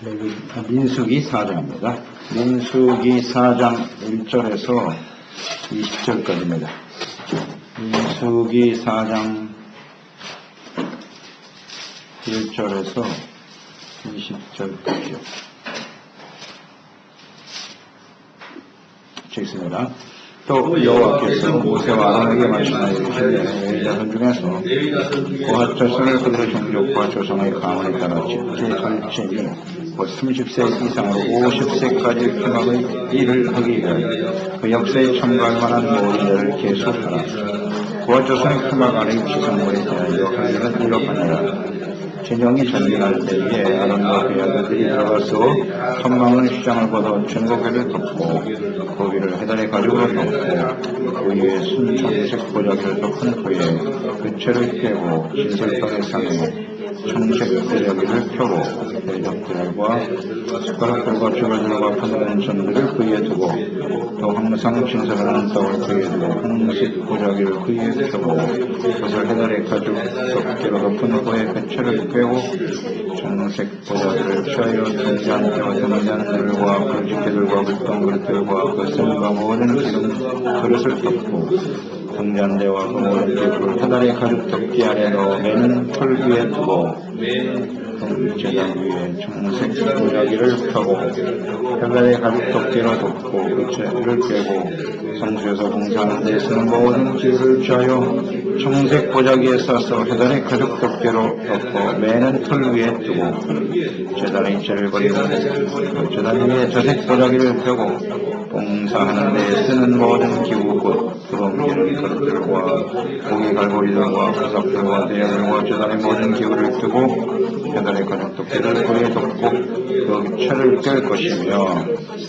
민수기 4장입니다. 민수기 4장 1절에서 20절까지입니다. 민수기 4장 1절에서 20절까지요. 읽습니다. 또 여호와께서 모세와 아론에게 말씀하여 이르시되 레위 자손 중에서 고핫 자손을 그들의 종족과 조상의 가문에 따라 집계할지니 곧 30세 이상으로 50세까지 평학의 일을 하기 위하여 그 역사에 첨가할 만한 모든 일을 계속하라. 고핫 자손의 평학 안의 지성물에 대하여 할 일은 이러하니라. 진영이 전진할 때에 아론과 그의 아들들이 들어가서 선망의 시장을 걷어 증거궤를 덮고 고기를 해달의 가죽으로 덮고 그 위에 순청색 보자기를 덮은 후에 그 채를 깨고 진설방의 상에 청색 보자기를 펴고 대적들과 숟가락들과 주발들과 판다는 전들을 그 위에 두고 또 항상 진설하는 떡을 그 위에 두고 홍색 보자기를 그 위에 펴고 그것을 해달의 가죽 덮개로 덮은 후에 그 채를 빼고 청색 보자기를 펴여 등잔대와 등잔들과 불집게들과 불똥 그릇들과 그 샘과 모든 기름 그릇을 덮고 등잔대와 그 모든 기름을 해달의 가죽 덮개 아래 넣어 매는 풀 위에 두고 제단 위에 청색 보자기를 펴고 해달의 가죽 덮개로 덮고 그 채를 빼고 성수에서 봉사하는 데 쓰는 모든 기구를 취하여 청색 보자기에 싸서 해달의 가죽 덮개로 덮고 매는 풀 위에 두고 제단의 채를 버리고 제단 위에 저색 보자기를 펴고 봉사하는 데 쓰는 모든 기구 곧 부러움기는 그릇들과 고기 갈고리들과 부석들과 대야들과 제단의 모든 기구를 펴고 해달의 가죽 덮개를 고리에 덮고 그 채를 뗄 것이며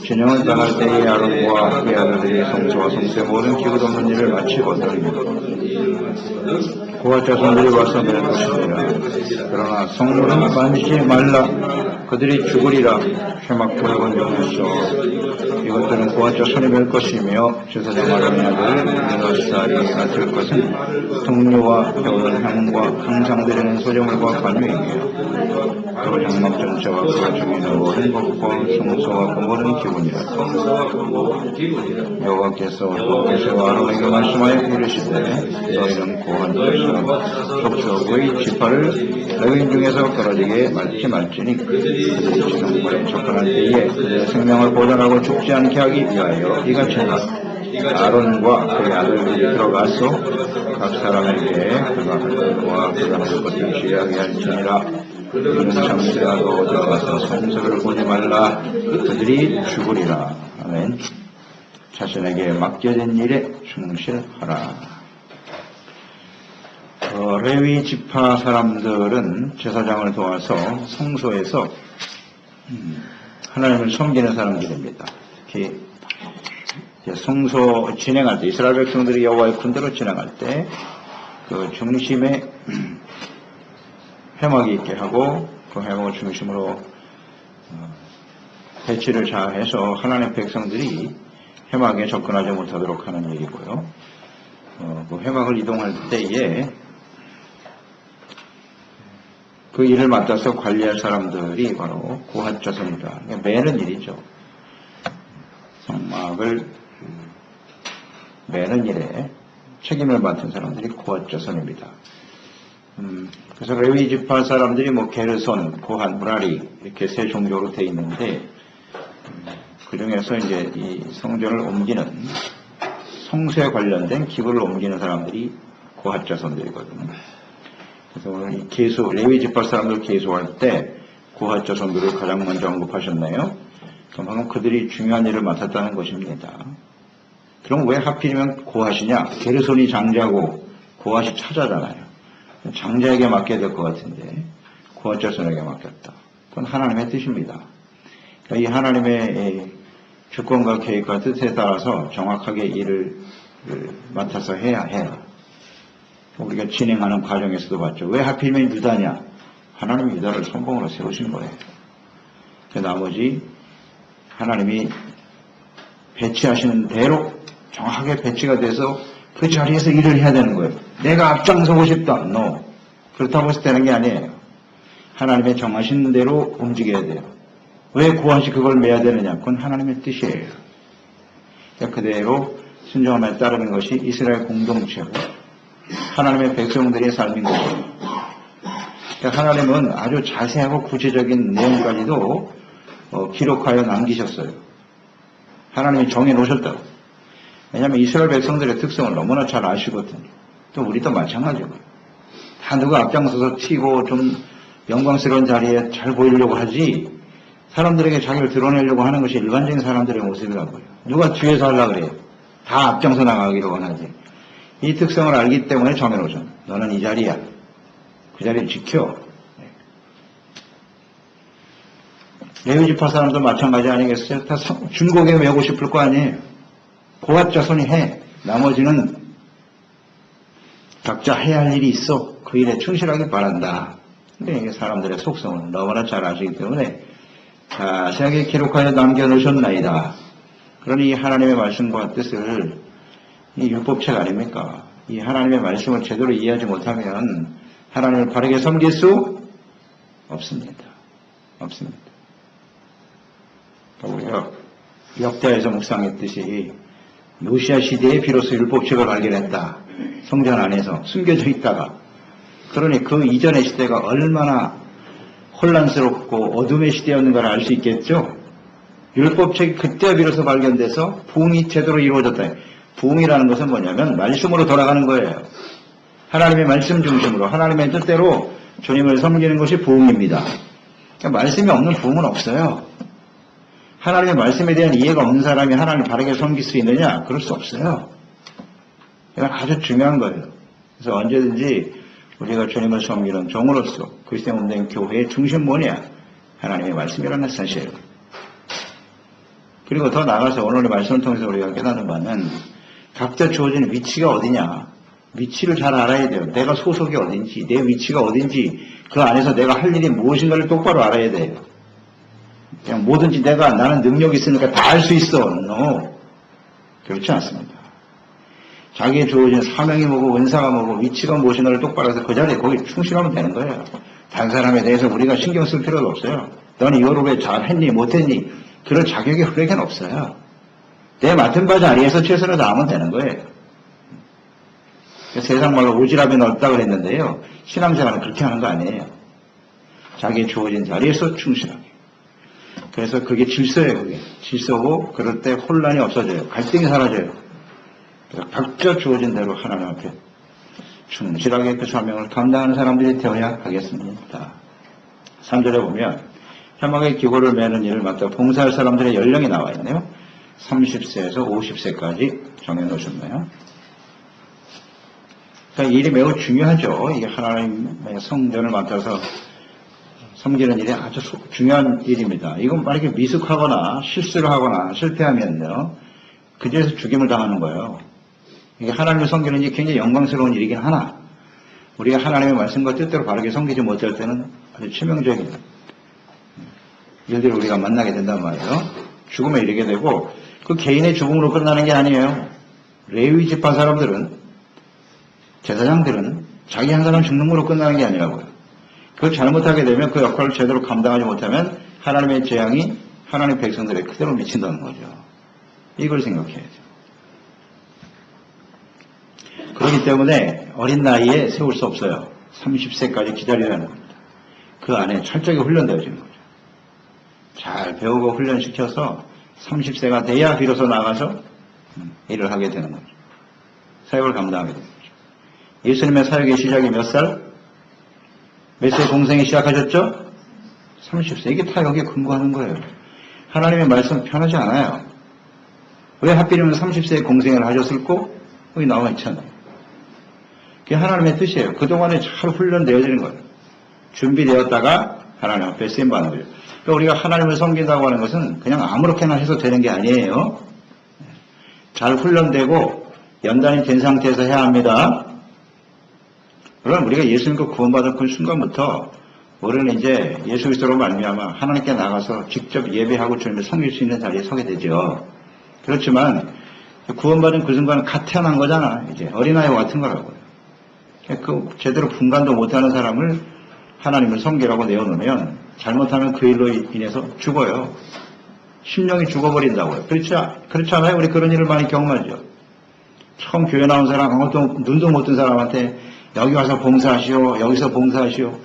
진영을 떠날 때에 아론과 그의 아들들이 성소와 성소의 모든 기구 덮는 일을 마치거든 고핫 자손들이 와서 낼 것이니라. 그러나 성물은 만지지 말라. 그들이 죽으리라. 회막 돌건 중에서 이것들은 고핫 자손이 될 것이며 제사장 아론의 아들 느노살이 맡을 것은 등류와 겨울 향과 항상 드리는 소재물과 관유이며 또 장막 전체와 그 중에 있는 모든 것과 성소와 그 모든 기분이라. 여호와께서 모세와 아론에게 말씀하여 이르시되 너희는 고한 자손 족속의 지파를 레위인 중에서 떨어지게 말지니 그들이 지성물에 접근할 때에 그들의 생명을 보존하고 죽지 않게 하기 위하여 이같이 하라. 아론과 그의 아들들이 들어가서 각 사람에게 그가 할 것과 그가 할 것을 지휘하게 할지니라. 그들은 장세하고 들어가서 성소를 보지 말라. 그들이 죽으리라. 아멘. 자신에게 맡겨진 일에 충실하라. 레위 지파 사람들은 제사장을 도와서 성소에서 하나님을 섬기는 사람들입니다. 특히 성소 진행할 때 이스라엘 백성들이 여호와의 군대로 진행할 때 그 중심에 회막이 있게 하고 그 회막을 중심으로 배치를 잘 해서 하나님의 백성들이 회막에 접근하지 못하도록 하는 일이고요. 그 회막을 이동할 때에 그 일을 맡아서 관리할 사람들이 바로 고핫 자손이다. 매는 일이죠. 성막을 매는 일에 책임을 맡은 사람들이 고핫 자손입니다. 그래서 레위 지파 사람들이 게르손, 고핫, 무라리 이렇게 세 종족으로 되어 있는데 그 중에서 이제 이 성전을 옮기는 성소에 관련된 기구를 옮기는 사람들이 고핫 자손들이거든요. 그래서 오늘 이 레위 지파 사람들 계수할 때 고핫 자손들을 가장 먼저 언급하셨네요. 그럼 그들이 중요한 일을 맡았다는 것입니다. 그럼 왜 하필이면 고핫이냐? 게르손이 장자고 고핫이 차자잖아요. 장자에게 맡겨야 될 것 같은데 고핫 자손에게 맡겼다. 그건 하나님의 뜻입니다. 그러니까 이 하나님의 주권과 계획과 뜻에 따라서 정확하게 일을 맡아서 해야 해요. 우리가 진행하는 과정에서도 봤죠. 왜 하필이면 유다냐? 하나님이 유다를 선봉으로 세우신 거예요. 나머지 하나님이 배치하시는 대로 정확하게 배치가 돼서 그 자리에서 일을 해야 되는 거예요. 내가 앞장서고 싶다. No. 그렇다고 해서 되는 게 아니에요. 하나님의 정하신 대로 움직여야 돼요. 왜 구원시 그걸 매야 되느냐? 그건 하나님의 뜻이에요. 그대로 순종함에 따르는 것이 이스라엘 공동체고 하나님의 백성들의 삶인 거죠. 하나님은 아주 자세하고 구체적인 내용까지도 기록하여 남기셨어요. 하나님이 정해놓으셨다고. 왜냐하면 이스라엘 백성들의 특성을 너무나 잘 아시거든요. 또 우리도 마찬가지고. 다 누가 앞장서서 튀고 좀 영광스러운 자리에 잘 보이려고 하지 사람들에게 자기를 드러내려고 하는 것이 일반적인 사람들의 모습이라고요. 누가 뒤에서 하려고 그래요. 다 앞장서 나가기로 원하지. 이 특성을 알기 때문에 정해놓으셨다. 너는 이 자리야. 그 자리를 지켜. 레위지파 사람도 마찬가지 아니겠어요? 다 준곡에 외우고 싶을 거 아니에요. 고압 자손이 해. 나머지는 각자 해야 할 일이 있어. 그 일에 충실하길 바란다. 근데 사람들의 속성을 너무나 잘 아시기 때문에 자세하게 기록하여 남겨놓으셨나이다. 그러니 하나님의 말씀과 뜻을 이 율법책 아닙니까? 이 하나님의 말씀을 제대로 이해하지 못하면 하나님을 바르게 섬길 수 없습니다. 없습니다. 우리가 역대하에서 묵상했듯이 요시야 시대에 비로소 율법책을 발견했다. 성전 안에서 숨겨져 있다가 그러니 그 이전의 시대가 얼마나 혼란스럽고 어둠의 시대였는가를 알 수 있겠죠. 율법책이 그때 비로소 발견돼서 부흥이 제대로 이루어졌다. 부흥이라는 것은 뭐냐면 말씀으로 돌아가는 거예요. 하나님의 말씀 중심으로 하나님의 뜻대로 주님을 섬기는 것이 부흥입니다. 그러니까 말씀이 없는 부흥은 없어요. 하나님의 말씀에 대한 이해가 없는 사람이 하나님을 바르게 섬길 수 있느냐? 그럴 수 없어요. 이건 아주 중요한 거예요. 그래서 언제든지 우리가 주님을 섬기는 종으로서 그리스도의 몸된 교회의 중심 뭐냐? 하나님의 말씀이라는 사실. 그리고 더 나아가서 오늘의 말씀을 통해서 우리가 깨닫는 바는 각자 주어진 위치가 어디냐? 위치를 잘 알아야 돼요. 내가 소속이 어딘지, 내 위치가 어딘지, 그 안에서 내가 할 일이 무엇인가를 똑바로 알아야 돼요. 그냥 뭐든지 나는 능력이 있으니까 다 할 수 있어. No. 그렇지 않습니다. 자기의 주어진 사명이 뭐고 은사가 뭐고 위치가 무엇인가를 똑바로 해서 그 자리에 거기 충실하면 되는 거예요. 다른 사람에 대해서 우리가 신경 쓸 필요도 없어요. 너는 이거를 왜 잘했니 못했니 그런 자격이 우리에겐 없어요. 내 맡은 바 자리에서 최선을 다하면 되는 거예요. 세상 말로 오지랖이 넓다 그랬는데요. 신앙생활은 그렇게 하는 거 아니에요. 자기의 주어진 자리에서 충실하게. 그래서 그게 질서예요. 그게 질서고 그럴 때 혼란이 없어져요. 갈등이 사라져요. 그래서 각자 주어진 대로 하나님 앞에 충실하게 그 사명을 감당하는 사람들이 되어야 하겠습니다. 3절에 보면 혈막의 기고를 매는 일을 맡아 봉사할 사람들의 연령이 나와 있네요. 30세에서 50세까지 정해놓으셨나요? 그러니까 일이 매우 중요하죠. 이게 하나님의 성전을 맡아서 섬기는 일이 아주 중요한 일입니다. 이건 만약에 미숙하거나 실수를 하거나 실패하면요. 그제서 죽임을 당하는 거예요. 이게 하나님을 섬기는 일이 굉장히 영광스러운 일이긴 하나 우리가 하나님의 말씀과 뜻대로 바르게 섬기지 못할 때는 아주 치명적인 일들을 우리가 만나게 된단 말이에요. 죽음에 이르게 되고 그 개인의 죽음으로 끝나는 게 아니에요. 레위 지파 사람들은 제사장들은 자기 한 사람 죽는 거로 끝나는 게 아니라고요. 그걸 잘못하게 되면 그 역할을 제대로 감당하지 못하면 하나님의 재앙이 하나님의 백성들에 그대로 미친다는 거죠. 이걸 생각해야죠. 그렇기 때문에 어린 나이에 세울 수 없어요. 30세까지 기다리라는 겁니다. 그 안에 철저하게 훈련되어지는 거죠. 잘 배우고 훈련시켜서 30세가 돼야 비로소 나가서 일을 하게 되는 거죠. 사역을 감당하게 되는 거죠. 예수님의 사역의 시작이 몇 살? 몇 세 공생이 시작하셨죠? 30세. 이게 다 여기에 근거하는 거예요. 하나님의 말씀 편하지 않아요. 왜 하필이면 30세에 공생을 하셨을꼬? 여기 나와 있잖아요. 그게 하나님의 뜻이에요. 그동안에 잘 훈련되어지는 거예요. 준비되었다가 하나님 앞에 쓰임받는 거예요. 그러니까 우리가 하나님을 섬긴다고 하는 것은 그냥 아무렇게나 해서 되는 게 아니에요. 잘 훈련되고 연단이 된 상태에서 해야 합니다. 그럼 우리가 예수 믿고 구원받은 그 순간부터 우리는 이제 예수 그리스도로 말미암아 하나님께 나가서 직접 예배하고 주님을 섬길 수 있는 자리에 서게 되죠. 그렇지만 구원받은 그 순간은 갓 태어난 거잖아. 이제 어린아이와 같은 거라고요. 그 제대로 분간도 못하는 사람을 하나님을 섬기라고 내어놓으면 잘못하면 그 일로 인해서 죽어요. 심령이 죽어버린다고요. 그렇지 않아요? 우리 그런 일을 많이 경험하죠. 처음 교회 나온 사람, 아무것도 눈도 못 뜬 사람한테 여기 와서 봉사하시오, 여기서 봉사하시오.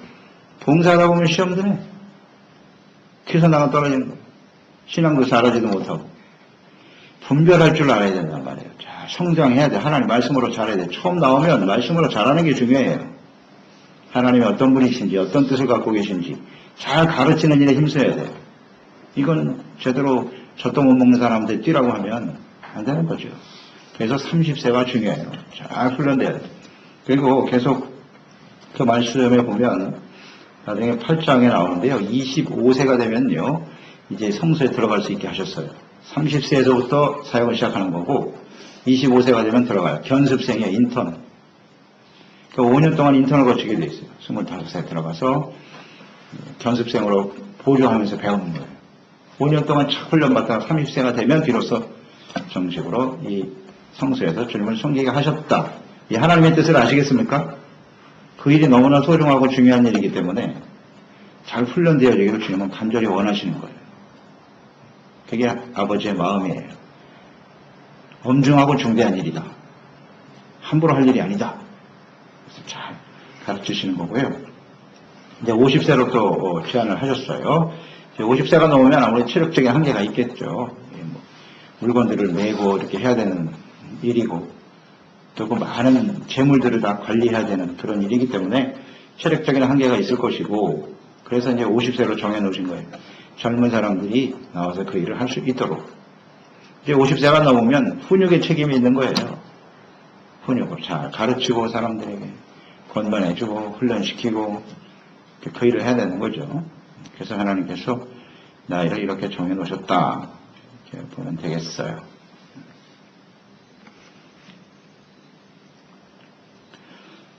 봉사하다 보면 시험 드네. 기선당은 떨어지는 거예요. 신앙도 잘하지도 못하고. 분별할 줄 알아야 된단 말이에요. 자, 성장해야 돼. 하나님 말씀으로 잘해야 돼. 처음 나오면 말씀으로 잘하는 게 중요해요. 하나님이 어떤 분이신지, 어떤 뜻을 갖고 계신지 잘 가르치는 일에 힘써야 돼요. 이건 제대로 젖도 못 먹는 사람한테 뛰라고 하면 안 되는 거죠. 그래서 30세가 중요해요. 잘 훈련돼야 돼요. 그리고 계속 그 말씀에 보면 나중에 8장에 나오는데요. 25세가 되면요. 이제 성소에 들어갈 수 있게 하셨어요. 30세에서부터 사역을 시작하는 거고 25세가 되면 들어가요. 견습생이에요. 인턴. 그러니까 5년 동안 인턴을 거치게 돼 있어요. 25세에 들어가서 견습생으로 보조하면서 배우는 거예요. 5년 동안 착 훈련받다가 30세가 되면 비로소 정식으로 이 성소에서 주님을 섬기게 하셨다. 이 하나님의 뜻을 아시겠습니까? 그 일이 너무나 소중하고 중요한 일이기 때문에 잘 훈련되어지기를 주님은 간절히 원하시는 거예요. 그게 아버지의 마음이에요. 엄중하고 중대한 일이다. 함부로 할 일이 아니다. 그래서 잘 가르치시는 거고요. 이제 50세로 또 제안을 하셨어요. 50세가 넘으면 아무래도 체력적인 한계가 있겠죠. 물건들을 메고 이렇게 해야 되는 일이고 또 그 많은 재물들을 다 관리해야 되는 그런 일이기 때문에 체력적인 한계가 있을 것이고 그래서 이제 50세로 정해놓으신 거예요. 젊은 사람들이 나와서 그 일을 할 수 있도록. 이제 50세가 넘으면 훈육의 책임이 있는 거예요. 훈육을 잘 가르치고 사람들에게 권면해주고 훈련시키고 그 일을 해야 되는 거죠. 그래서 하나님께서 나이를 이렇게 정해놓으셨다. 이렇게 보면 되겠어요.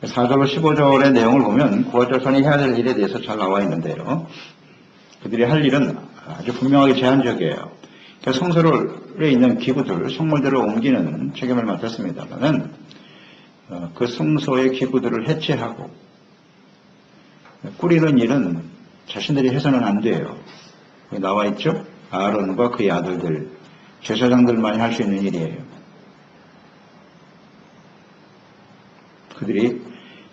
4절로 15절의 내용을 보면 구하자손이 해야 될 일에 대해서 잘 나와 있는데요. 그들이 할 일은 아주 분명하게 제한적이에요. 그러니까 성소에 있는 기구들, 성물들을 옮기는 책임을 맡았습니다만은 그 성소의 기구들을 해체하고 꾸리는 일은 자신들이 해서는 안 돼요. 여기 나와 있죠? 아론과 그의 아들들, 제사장들만이 할 수 있는 일이에요. 그들이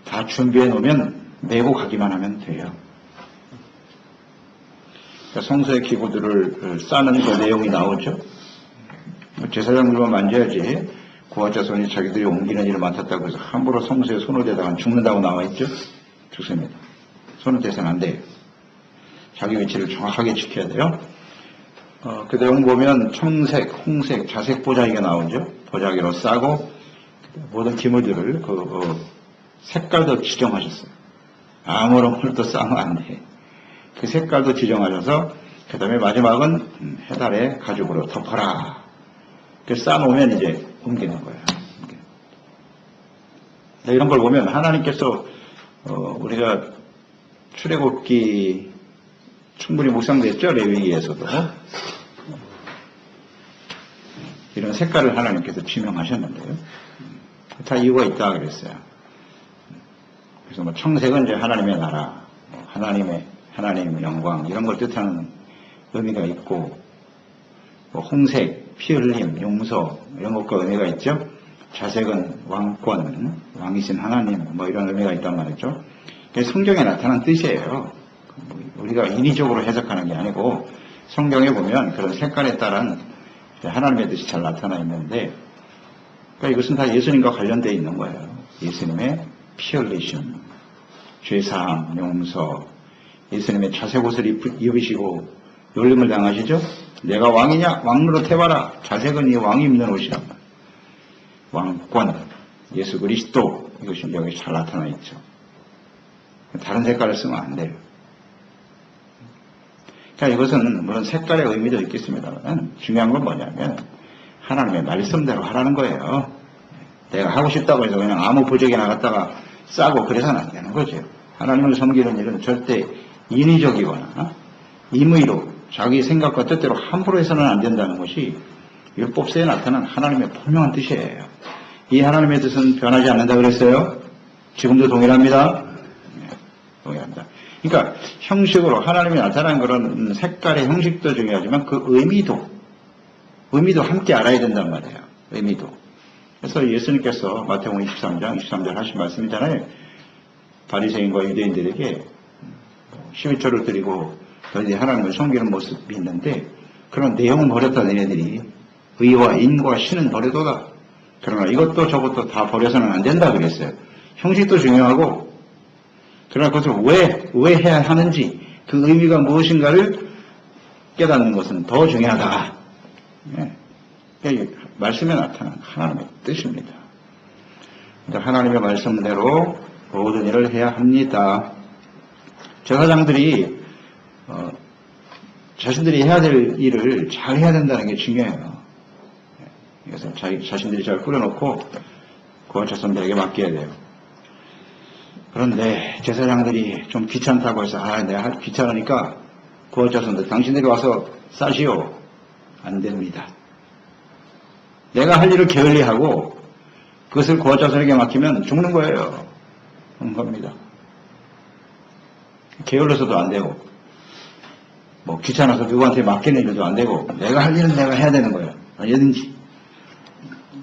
다 준비해 놓으면 메고 가기만 하면 돼요. 그러니까 성소의 기구들을 싸는 그 내용이 나오죠. 제사장들만 만져야지 구하자손이 자기들이 옮기는 일을 맡았다고 해서 함부로 성소에 손을 대다가 죽는다고 나와 있죠. 죽습니다. 손을 대서는 안 돼요. 자기 위치를 정확하게 지켜야 돼요. 그 내용 보면 청색, 홍색, 자색 보자기가 나오죠. 보자기로 싸고 모든 기물들을 색깔도 지정하셨어요. 아무런 걸로 싸면 안 돼. 그 색깔도 지정하셔서 그 다음에 마지막은 해달의 가죽으로 덮어라. 그 싸놓으면 이제 옮기는 거예요. 이런 걸 보면 하나님께서 우리가 출애굽기 충분히 묵상됐죠. 레위기에서도 이런 색깔을 하나님께서 지명하셨는데요. 다 이유가 있다 그랬어요. 그래서 뭐 청색은 이제 하나님의 나라, 하나님 영광 이런 걸 뜻하는 의미가 있고, 뭐 홍색, 피 흘림, 용서 이런 것과 의미가 있죠. 자색은 왕권, 왕이신 하나님 뭐 이런 의미가 있단 말이죠. 그게 성경에 나타난 뜻이에요. 우리가 인위적으로 해석하는 게 아니고 성경에 보면 그런 색깔에 따른 하나님의 뜻이 잘 나타나 있는데, 그러니까 이것은 다 예수님과 관련되어 있는 거예요. 예수님의 피 흘리심, 죄사함, 용서, 예수님의 자색 옷을 입으시고 놀림을 당하시죠. 내가 왕이냐? 왕으로 태봐라. 자색은 이 왕이 입는 옷이란 말이에요. 왕권, 예수 그리스도, 이것이 여기 잘 나타나 있죠. 다른 색깔을 쓰면 안 돼요. 그러니까 이것은 물론 색깔의 의미도 있겠습니다만 중요한 건 뭐냐면 하나님의 말씀대로 하라는 거예요. 내가 하고 싶다고 해서 그냥 아무 부적이 나갔다가 싸고 그래서는 안 되는 거죠. 하나님을 섬기는 일은 절대 인위적이거나 임의로 자기 생각과 뜻대로 함부로 해서는 안 된다는 것이 율법서에 나타난 하나님의 분명한 뜻이에요. 이 하나님의 뜻은 변하지 않는다 그랬어요. 지금도 동일합니다. 네, 동일합니다. 있습니다. 그러니까 형식으로 하나님이 나타난 그런 색깔의 형식도 중요하지만 그 의미도 함께 알아야 된단 말이에요. 의미도. 그래서 예수님께서 마태복음 23장 23절 하신 말씀이잖아요. 바리새인과 유대인들에게 11조를 드리고 너희들이 하나님을 섬기는 모습이 있는데 그런 내용은 버렸다 너희들이 의와 인과 신은 버려도다. 그러나 이것도 저것도 다 버려서는 안 된다 그랬어요. 형식도 중요하고 그러나 그것을 왜 해야 하는지 그 의미가 무엇인가를 깨닫는 것은 더 중요하다. 네. 말씀에 나타난 하나님의 뜻입니다. 그러니까 하나님의 말씀대로 모든 일을 해야 합니다. 제사장들이 자신들이 해야 될 일을 잘 해야 된다는 게 중요해요. 그래서 자신들이 잘 꾸려놓고 그와 자손들에게 맡겨야 돼요. 그런데 제사장들이 좀 귀찮다고 해서 내가 귀찮으니까 그와 자손들 당신들이 와서 싸시오. 안 됩니다. 내가 할 일을 게을리하고 그것을 그와 자손에게 맡기면 죽는 거예요. 그런 겁니다. 게을러서도 안 되고 뭐 귀찮아서 누구한테 맡기는 일도 안 되고 내가 할 일은 내가 해야 되는 거예요. 언제든지.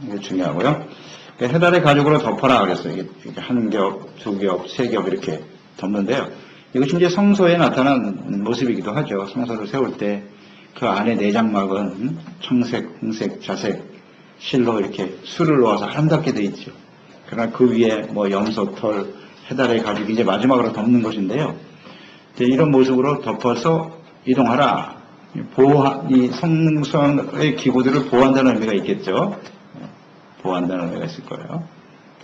이게 중요하고요. 해달의 가죽으로 덮어라 그랬어요. 이게 한 겹, 두 겹, 세 겹 이렇게 덮는데요. 이것이 이제 성소에 나타난 모습이기도 하죠. 성소를 세울 때 그 안에 내장막은 청색, 홍색, 자색, 실로 이렇게 술을 놓아서 아름답게 되어 있죠. 그러나 그 위에 뭐 염소, 털, 해달의 가죽이 이제 마지막으로 덮는 것인데요. 이런 모습으로 덮어서 이동하라. 이 성소의 기구들을 보호한다는 의미가 있겠죠. 보호한다는 의미가 있을 거예요.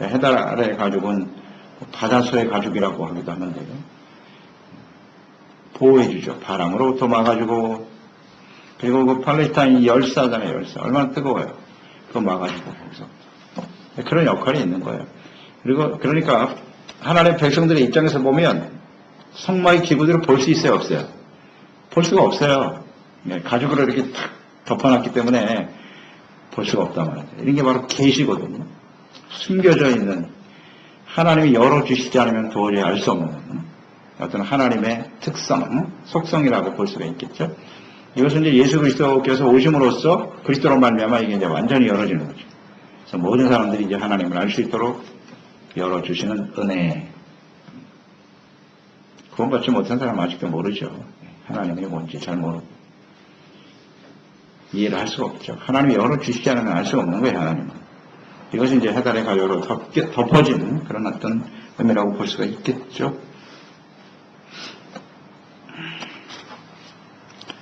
해달의 가죽은 바다소의 가죽이라고 하기도 하는데요. 보호해주죠. 바람으로부터 막아주고 그리고 그 팔레스타인 열사잖아요. 열사. 얼마나 뜨거워요. 그거 막아주고 거기서. 그런 역할이 있는 거예요. 그리고 그러니까 하나님의 백성들의 입장에서 보면 성막의 기구들을 볼 수 있어요? 없어요? 볼 수가 없어요. 가죽으로 이렇게 탁 덮어놨기 때문에 볼 수가 없단 말이죠. 이런 게 바로 계시거든요. 숨겨져 있는 하나님이 열어주시지 않으면 도저히 알 수 없는 어떤 하나님의 특성, 속성이라고 볼 수가 있겠죠. 이것은 이제 예수 그리스도께서 오심으로써 그리스도로 말미암아 이게 이제 완전히 열어지는 거죠. 그래서 모든 사람들이 이제 하나님을 알 수 있도록 열어주시는 은혜. 구원받지 못한 사람은 아직도 모르죠. 하나님이 뭔지 잘 모르고. 이해를 할 수가 없죠. 하나님이 열어주시지 않으면 알 수가 없는 거예요, 하나님은. 이것이 이제 해달의 가죽으로 덮어진 그런 어떤 의미라고 볼 수가 있겠죠.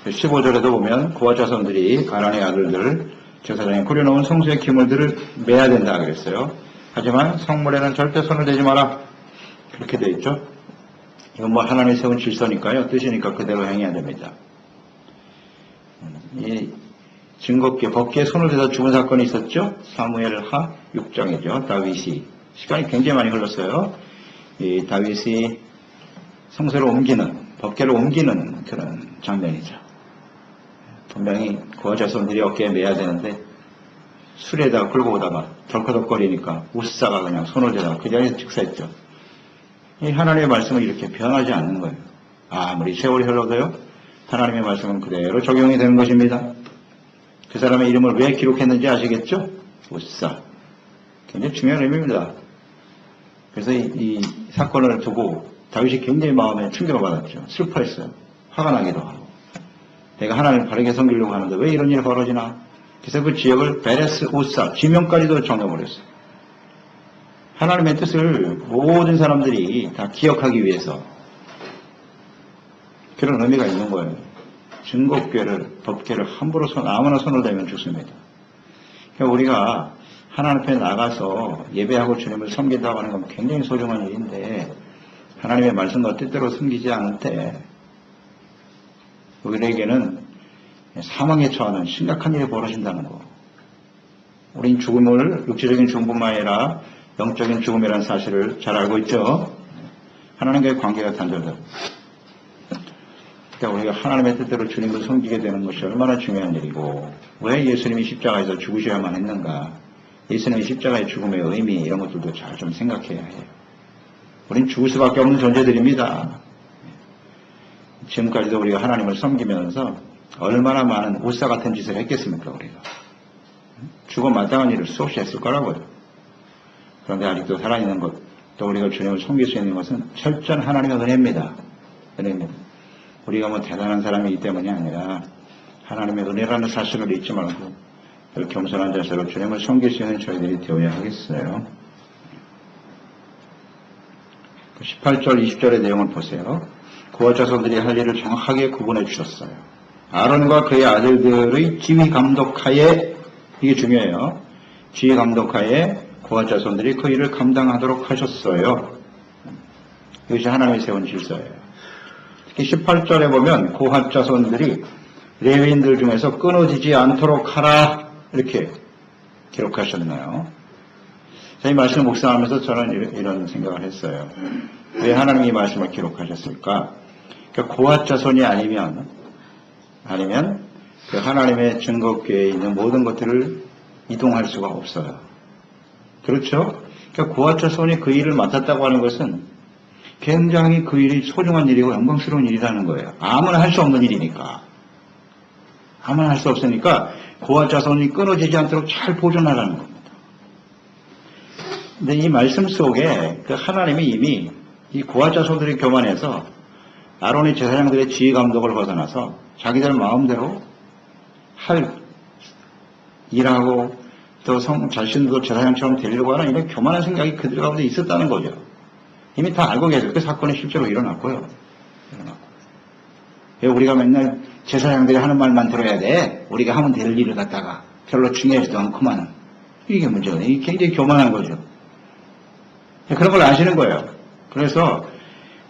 15절에도 보면 그와 자손들이 가나안의 아들들 제사장에 꾸려놓은 성소의 기물들을 매야 된다 그랬어요. 하지만 성물에는 절대 손을 대지 마라. 그렇게 되어 있죠. 이건 뭐 하나님이 세운 질서니까요. 뜻이니까 그대로 행해야 됩니다. 이 증거궤, 법궤에 손을 대서 죽은 사건이 있었죠. 사무엘하 6장이죠. 다윗이. 시간이 굉장히 많이 흘렀어요. 이 다윗이 성소를 옮기는, 법궤를 옮기는 그런 장면이죠. 분명히 그와 자손들이 어깨에 매야 되는데 수레에다가 끌고 오다가 덜커덕거리니까 우스사가 그냥 손을 대다가 그 자리에서 즉사했죠. 이 하나님의 말씀은 이렇게 변하지 않는 거예요. 아무리 세월이 흘러도요. 하나님의 말씀은 그대로 적용이 되는 것입니다. 그 사람의 이름을 왜 기록했는지 아시겠죠? 우스사. 굉장히 중요한 의미입니다. 그래서 이 사건을 두고 다윗이 굉장히 마음에 충격을 받았죠. 슬퍼했어요. 화가 나기도 하고. 내가 하나님을 바르게 섬기려고 하는데 왜 이런 일이 벌어지나? 그래서 그 지역을 베레스 우사 지명까지도 정해버렸어요. 하나님의 뜻을 모든 사람들이 다 기억하기 위해서 그런 의미가 있는 거예요. 증거궤를, 법궤를 함부로 아무나 손을 대면 죽습니다. 그러니까 우리가 하나님 앞에 나가서 예배하고 주님을 섬긴다고 하는 건 굉장히 소중한 일인데 하나님의 말씀과 뜻대로 섬기지 않을 때 우리에게는 사망에 처하는 심각한 일이 벌어진다는 거. 우린 죽음을 육체적인 죽음뿐만 아니라 영적인 죽음이라는 사실을 잘 알고 있죠. 하나님과의 관계가 단절되고. 그러니까 우리가 하나님의 뜻대로 주님을 섬기게 되는 것이 얼마나 중요한 일이고 왜 예수님이 십자가에서 죽으셔야만 했는가. 예수님의 십자가의 죽음의 의미 이런 것들도 잘 좀 생각해야 해요. 우린 죽을 수밖에 없는 존재들입니다. 지금까지도 우리가 하나님을 섬기면서 얼마나 많은 우사 같은 짓을 했겠습니까, 우리가. 죽어 마땅한 일을 수없이 했을 거라고요. 그런데 아직도 살아있는 것, 또 우리가 주님을 섬길 수 있는 것은 철저한 하나님의 은혜입니다. 은혜입니다. 우리가 뭐 대단한 사람이기 때문이 아니라 하나님의 은혜라는 사실을 잊지 말고 겸손한 자세로 주님을 섬길 수 있는 저희들이 되어야 하겠어요. 18절, 20절의 내용을 보세요. 그와 자손들이 할 일을 정확하게 구분해 주셨어요. 아론과 그의 아들들의 지휘 감독하에, 이게 중요해요. 지휘 감독하에 그와 자손들이 그 일을 감당하도록 하셨어요. 이것이 하나님이 세운 질서예요. 특히 18절에 보면 고핫 자손들이 레위인들 중에서 끊어지지 않도록 하라 이렇게 기록하셨나요? 이 말씀을 묵상하면서 저는 이런 생각을 했어요. 왜 하나님이 이 말씀을 기록하셨을까? 그러니까 고핫 자손이 아니면 그 하나님의 증거궤에 있는 모든 것들을 이동할 수가 없어요. 그렇죠? 그러니까 고핫 자손이 그 일을 맡았다고 하는 것은 굉장히 그 일이 소중한 일이고 영광스러운 일이라는 거예요. 아무나 할 수 없는 일이니까. 아무나 할 수 없으니까 고핫 자손이 끊어지지 않도록 잘 보존하라는 겁니다. 근데 이 말씀 속에 그 하나님이 이미 이 고핫 자손들이 교만해서 아론의 제사장들의 지휘 감독을 벗어나서 자기들 마음대로 일하고 또 자신도 제사장처럼 되려고 하는 이런 교만한 생각이 그들 가운데 있었다는 거죠. 이미 다 알고 계세요. 그 사건이 실제로 일어났고요. 우리가 맨날 제사장들이 하는 말만 들어야 돼. 우리가 하면 될 일을 갖다가 별로 중요하지도 않구만. 이게 문제거든요. 이게 굉장히 교만한 거죠. 그런 걸 아시는 거예요. 그래서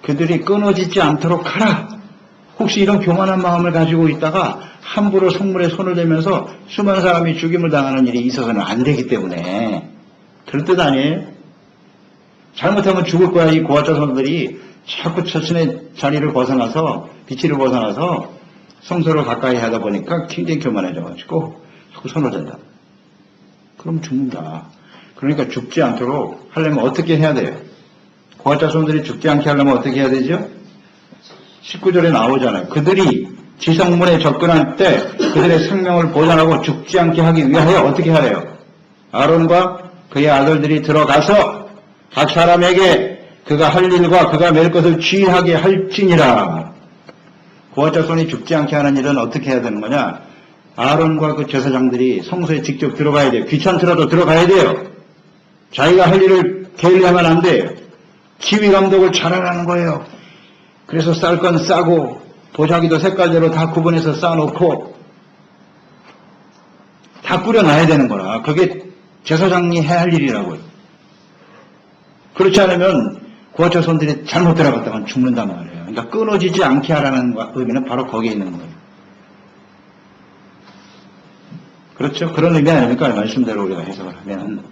그들이 끊어지지 않도록 하라. 혹시 이런 교만한 마음을 가지고 있다가 함부로 성물에 손을 대면서 수많은 사람이 죽임을 당하는 일이 있어서는 안 되기 때문에 그럴 뜻 아니에요? 잘못하면 죽을 거야. 이 고핫 자손들이 자꾸 자신의 자리를 벗어나서 비치를 벗어나서 성소를 가까이 하다 보니까 굉장히 교만해져가지고 자꾸 손을 댄다. 그럼 죽는다. 그러니까 죽지 않도록 하려면 어떻게 해야 돼요? 고핫 자손들이 죽지 않게 하려면 어떻게 해야 되죠? 19절에 나오잖아요. 그들이 지성문에 접근할 때 그들의 생명을 보존하고 죽지 않게 하기 위하여 어떻게 하래요? 아론과 그의 아들들이 들어가서 각 사람에게 그가 할 일과 그가 맬 것을 주의하게 할지니라. 고핫 자손이 죽지 않게 하는 일은 어떻게 해야 되는 거냐? 아론과 그 제사장들이 성소에 직접 들어가야 돼요. 귀찮더라도 들어가야 돼요. 자기가 할 일을 게을리하면 안 돼요. 지휘 감독을 잘하라는 거예요. 그래서 쌀 건 싸고 도자기도 색깔대로 다 구분해서 쌓아놓고 다 뿌려놔야 되는 거라. 그게 제사장이 해야 할 일이라고요. 그렇지 않으면 고핫 자손들이 잘못 들어갔다간 죽는단 말이에요. 그러니까 끊어지지 않게 하라는 의미는 바로 거기에 있는 거예요. 그렇죠? 그런 의미 아닙니까? 말씀대로 우리가 해석을 하면.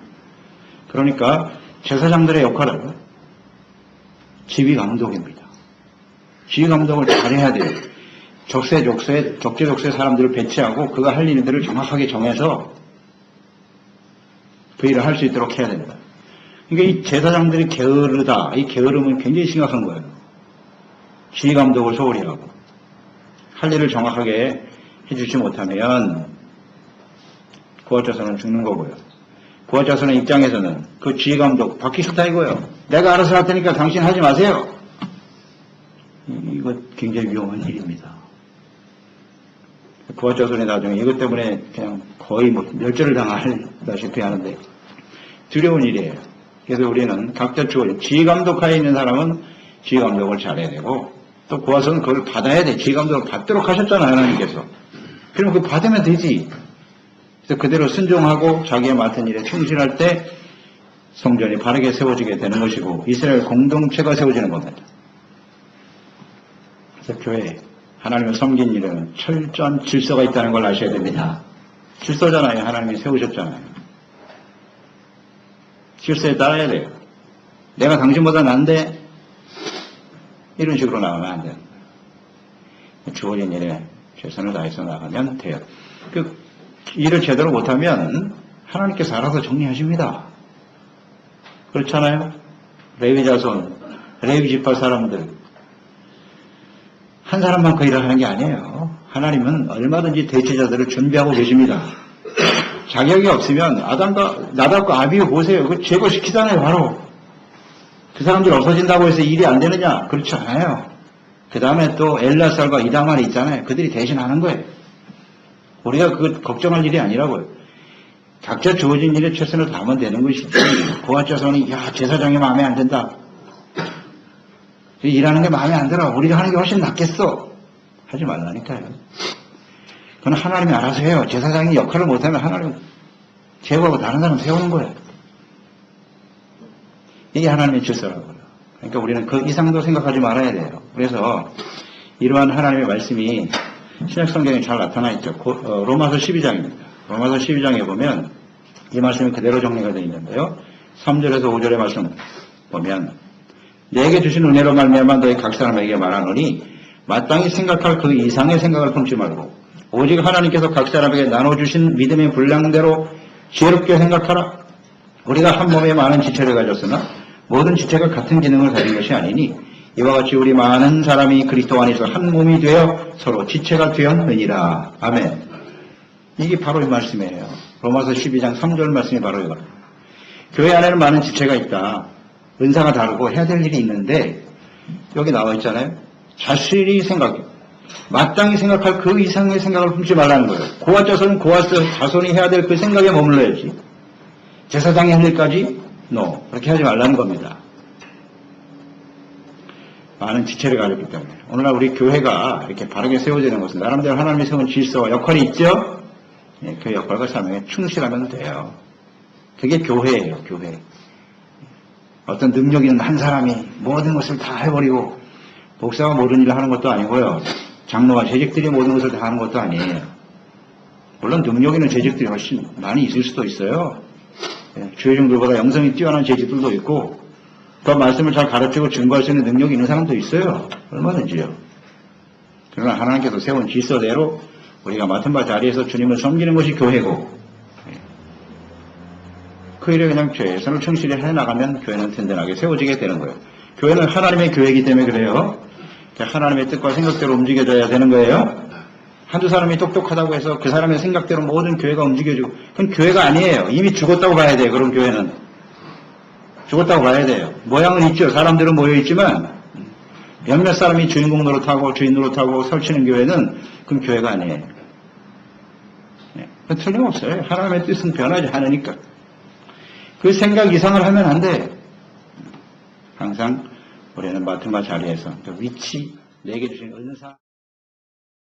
그러니까 제사장들의 역할은 지휘 감독입니다. 지휘 감독을 잘해야 돼요. 적재적소에 사람들을 배치하고 그가 할 일들을 정확하게 정해서 그 일을 할 수 있도록 해야 됩니다. 그러니까 이 제사장들이 게으르다. 이 게으름은 굉장히 심각한 거예요. 지휘 감독을 소홀히 하고 할 일을 정확하게 해주지 못하면 고핫 자손은 죽는 거고요. 고핫 자손의 입장에서는 그 지휘 감독 받기 싫다 이거예요. 내가 알아서 할 테니까 당신 하지 마세요. 이거 굉장히 위험한 일입니다. 고핫 자손이 나중에 이것 때문에 그냥 거의 멸절을 당하다시피 하는데 두려운 일이에요. 그래서 우리는 각자 지휘 감독하에 있는 사람은 지휘 감독을 잘해야 되고 또 고핫은 그걸 받아야 돼. 지휘 감독을 받도록 하셨잖아요. 하나님께서. 그러면 그거 받으면 되지. 그래서 그대로 순종하고 자기의 맡은 일에 충실할 때 성전이 바르게 세워지게 되는 것이고 이스라엘 공동체가 세워지는 겁니다. 그래서 교회 하나님을 섬긴 일은 철저한 질서가 있다는 걸 아셔야 됩니다. 질서잖아요. 하나님이 세우셨잖아요. 질서에 따라야 돼요. 내가 당신보다 난데 이런 식으로 나가면 안 돼요. 주어진 일에 최선을 다해서 나가면 돼요. 그 일을 제대로 못하면 하나님께서 알아서 정리하십니다. 그렇잖아요. 레위 자손, 레위 지파 사람들 한 사람만 그 일을 하는 게 아니에요. 하나님은 얼마든지 대체자들을 준비하고 계십니다. 자격이 없으면 나답과 아비후 보세요. 그 제거시키잖아요, 바로. 그 사람들 없어진다고 해서 일이 안 되느냐? 그렇지 않아요. 그 다음에 또 엘라살과 이다말이 있잖아요. 그들이 대신하는 거예요. 우리가 그거 걱정할 일이 아니라고요. 각자 주어진 일에 최선을 다하면 되는 것이지. 고아 자손이 제사장이 마음에 안 든다. 일하는 게 마음에 안 들어. 우리가 하는 게 훨씬 낫겠어. 하지 말라니까요. 그건 하나님이 알아서 해요. 제사장이 역할을 못하면 하나님 제거하고 다른 사람 세우는 거예요. 이게 하나님의 질서라고요. 그러니까 우리는 그 이상도 생각하지 말아야 돼요. 그래서 이러한 하나님의 말씀이 신약성경에 잘 나타나 있죠. 로마서 12장입니다. 로마서 12장에 보면 이 말씀이 그대로 정리가 되어 있는데요. 3절에서 5절의 말씀 보면 내게 주신 은혜로 말미암아 너희 각 사람에게 말하노니 마땅히 생각할 그 이상의 생각을 품지 말고 오직 하나님께서 각 사람에게 나눠주신 믿음의 분량대로 지혜롭게 생각하라. 우리가 한 몸에 많은 지체를 가졌으나 모든 지체가 같은 기능을 가진 것이 아니니 이와 같이 우리 많은 사람이 그리스도 안에서 한 몸이 되어 서로 지체가 되었느니라. 아멘. 이게 바로 이 말씀이에요. 로마서 12장 3절 말씀이 바로 이거예요. 교회 안에는 많은 지체가 있다. 은사가 다르고 해야 될 일이 있는데 여기 나와 있잖아요. 자신이 마땅히 생각할 그 이상의 생각을 품지 말라는 거예요. 고아 자손은 고아 자손이 해야 될 그 생각에 머물러야지. 제사장이 할 일까지 그렇게 하지 말라는 겁니다. 많은 지체를 가졌기 때문에 오늘날 우리 교회가 이렇게 바르게 세워지는 것은 나름대로 하나님이 세운 질서와 역할이 있죠. 그 역할과 사명에 충실하면 돼요. 그게 교회예요. 교회. 어떤 능력 있는 한 사람이 모든 것을 다 해버리고 목사가 모든 일을 하는 것도 아니고요. 장로와 재직들이 모든 것을 다 하는 것도 아니에요. 물론 능력 있는 재직들이 훨씬 많이 있을 수도 있어요. 주의종들보다 영성이 뛰어난 재직들도 있고 그 말씀을 잘 가르치고 증거할 수 있는 능력이 있는 사람도 있어요. 얼마든지요. 그러나 하나님께서 세운 질서대로 우리가 맡은 바 자리에서 주님을 섬기는 것이 교회고 그 일에 그냥 최선을 충실히 해나가면 교회는 든든하게 세워지게 되는 거예요. 교회는 하나님의 교회이기 때문에 그래요. 하나님의 뜻과 생각대로 움직여져야 되는 거예요. 한두 사람이 똑똑하다고 해서 그 사람의 생각대로 모든 교회가 움직여지고 그건 교회가 아니에요. 이미 죽었다고 봐야 돼요. 그런 교회는. 죽었다고 봐야 돼요. 모양은 있죠. 사람들은 모여있지만 몇몇 사람이 주인공 노릇하고 주인 노릇하고 설치는 교회는 그건 교회가 아니에요. 그건 틀림없어요. 하나님의 뜻은 변하지 않으니까. 그 생각 이상을 하면 안 돼. 항상 우리는 맡은 바 자리에서 그 위치, 내게 주신 은사